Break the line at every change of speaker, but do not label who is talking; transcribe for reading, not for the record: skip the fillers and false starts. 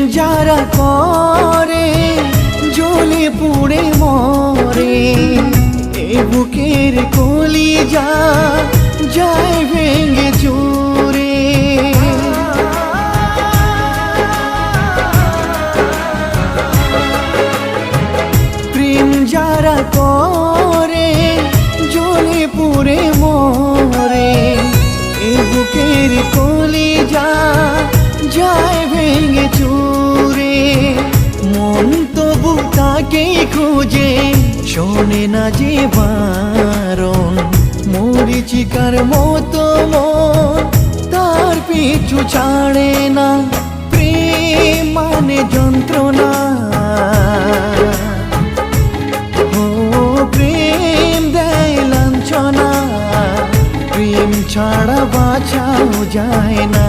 যারা করে জ্বলে পুড়ে মরে, এ বুকের কলিজা যায় ভেঙে চুরে। প্রেম যারা করে জ্বলে পুড়ে মরে, এ বুকের কলিজা যায় ভেঙে চুরে। মন তবু তাকে খুঁজে শোনে না যে বারণ, মরিচিকার মতো মন তার পিছু ছাড়ে না। প্রেম মানে যন্ত্রণা, ও প্রেম দেয় লাঞ্ছনা, প্রেম ছাড়া বাঁচাও যায় না।